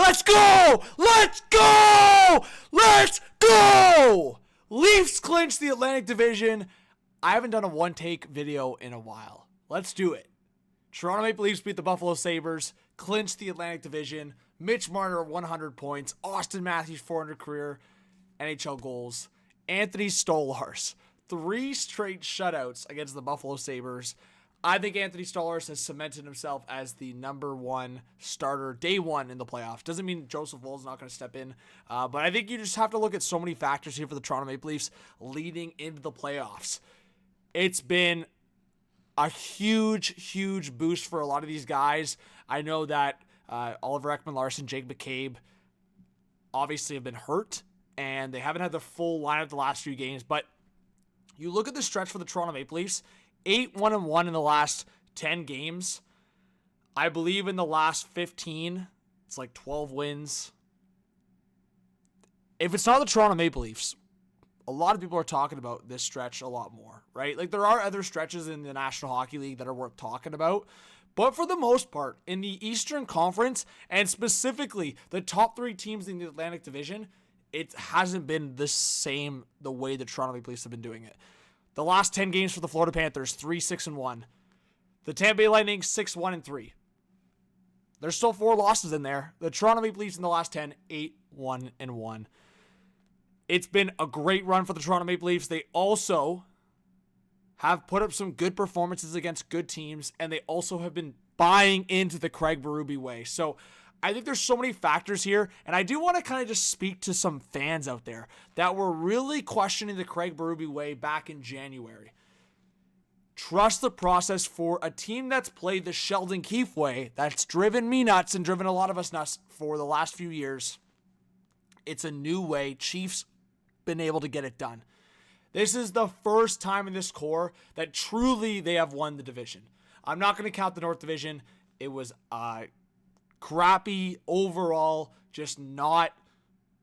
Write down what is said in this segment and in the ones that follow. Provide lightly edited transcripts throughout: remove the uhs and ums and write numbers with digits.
Let's go! Let's go! Let's go! Leafs clinch the Atlantic Division. I haven't done a one-take video in a while. Let's do it. Toronto Maple Leafs beat the Buffalo Sabres, clinch the Atlantic Division. Mitch Marner, 100 points. Austin Matthews, 400 career NHL goals. Anthony Stolarz, 3 straight shutouts against the Buffalo Sabres. I think Anthony Stolarz has cemented himself as the number 1 starter day 1 in the playoffs. Doesn't mean Joseph Woll's not going to step in, but I think you just have to look at so many factors here for the Toronto Maple Leafs leading into the playoffs. It's been a huge boost for a lot of these guys. I know that Oliver Ekman-Larsson, Jake McCabe obviously have been hurt, and they haven't had the full lineup the last few games, but you look at the stretch for the Toronto Maple Leafs, 8-1-1 in the last 10 games. I believe in the last 15, it's like 12 wins. If it's not the Toronto Maple Leafs, a lot of people are talking about this stretch a lot more, right? Like, there are other stretches in the National Hockey League that are worth talking about. But for the most part, in the Eastern Conference, and specifically the top 3 teams in the Atlantic Division, it hasn't been the same the way the Toronto Maple Leafs have been doing it. The last 10 games for the Florida Panthers, 3-6-1. The Tampa Bay Lightning, 6-1-3. There's still 4 losses in there. The Toronto Maple Leafs in the last 10, 8-1-1. It's been a great run for the Toronto Maple Leafs. They also have put up some good performances against good teams, and they also have been buying into the Craig Berube way. So I think there's so many factors here, and I do want to kind of just speak to some fans out there that were really questioning the Craig Berube way back in January. Trust the process for a team that's played the Sheldon Keefe way, that's driven me nuts and driven a lot of us nuts for the last few years. It's a new way. Chiefs been able to get it done. This is the first time in this core that truly they have won the division. I'm not going to count the North Division. It was crappy overall, just not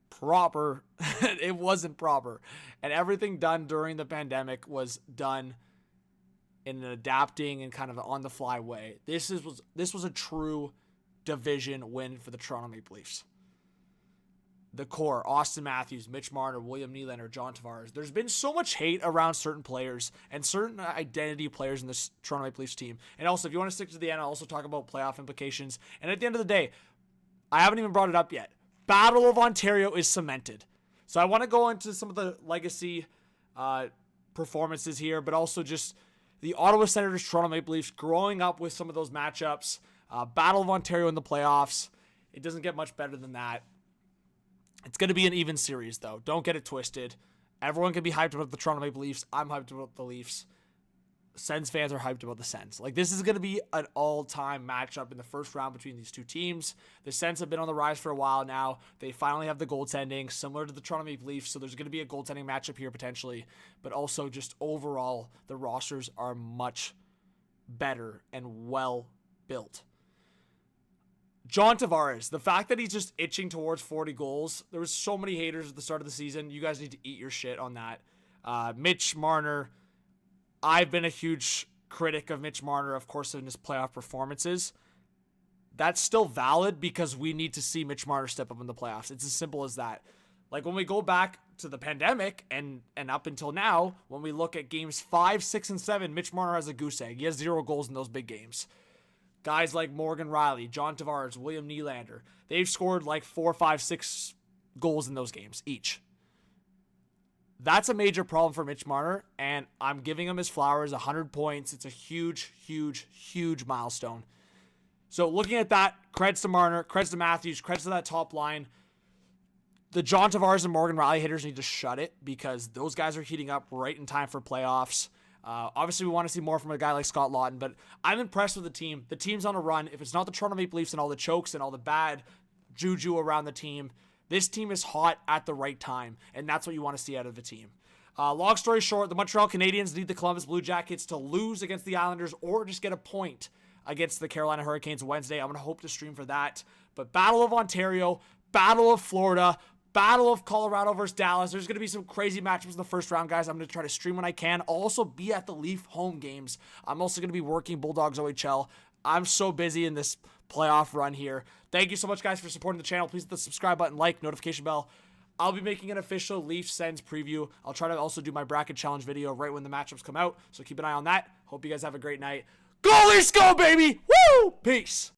proper. It wasn't proper. And everything done during the pandemic was done in an adapting and kind of on the fly way. This was a true division win for the Toronto Maple Leafs. The core, Austin Matthews, Mitch Marner, William Nylander, John Tavares. There's been so much hate around certain players and certain identity players in this Toronto Maple Leafs team. And also, if you want to stick to the end, I'll also talk about playoff implications. And at the end of the day, I haven't even brought it up yet. Battle of Ontario is cemented. So I want to go into some of the legacy performances here, but also just the Ottawa Senators, Toronto Maple Leafs, growing up with some of those matchups. Battle of Ontario in the playoffs. It doesn't get much better than that. It's going to be an even series, though. Don't get it twisted. Everyone can be hyped about the Toronto Maple Leafs. I'm hyped about the Leafs. Sens fans are hyped about the Sens. Like, this is going to be an all-time matchup in the first round between these two teams. The Sens have been on the rise for a while now. They finally have the goaltending, similar to the Toronto Maple Leafs, so there's going to be a goaltending matchup here potentially. But also, just overall, the rosters are much better and well-built. John Tavares, the fact that he's just itching towards 40 goals, there was so many haters at the start of the season. You guys need to eat your shit on that. Mitch Marner, I've been a huge critic of Mitch Marner, of course, in his playoff performances. That's still valid because we need to see Mitch Marner step up in the playoffs. It's as simple as that. Like, when we go back to the pandemic and up until now, when we look at games 5, 6, and 7, Mitch Marner has a goose egg. He has 0 goals in those big games. Guys like Morgan Rielly, John Tavares, William Nylander, they've scored like 4, 5, 6 goals in those games each. That's a major problem for Mitch Marner, and I'm giving him his flowers, 100 points. It's a huge milestone. So looking at that, creds to Marner, creds to Matthews, creds to that top line. The John Tavares and Morgan Rielly hitters need to shut it because those guys are heating up right in time for playoffs. Obviously, we want to see more from a guy like Scott Laughton, but I'm impressed with the team. The team's on a run. If it's not the Toronto Maple Leafs and all the chokes and all the bad juju around the team, this team is hot at the right time, and that's what you want to see out of the team. Long story short, the Montreal Canadiens need the Columbus Blue Jackets to lose against the Islanders or just get a point against the Carolina Hurricanes Wednesday. I'm going to hope to stream for that. But Battle of Ontario, Battle of Florida, Battle of Colorado versus Dallas. There's going to be some crazy matchups in the first round, guys. I'm going to try to stream when I can. I'll also be at the Leaf home games. I'm also going to be working Bulldogs OHL I'm so busy in this playoff run here. Thank you so much, guys, for supporting the channel. Please hit the subscribe button, like, notification bell. I'll be making an official Leafs Sens preview. I'll try to also do my bracket challenge video right when the matchups come out, so keep an eye on that. Hope you guys have a great night. Go Leafs, go, baby! Woo! Peace!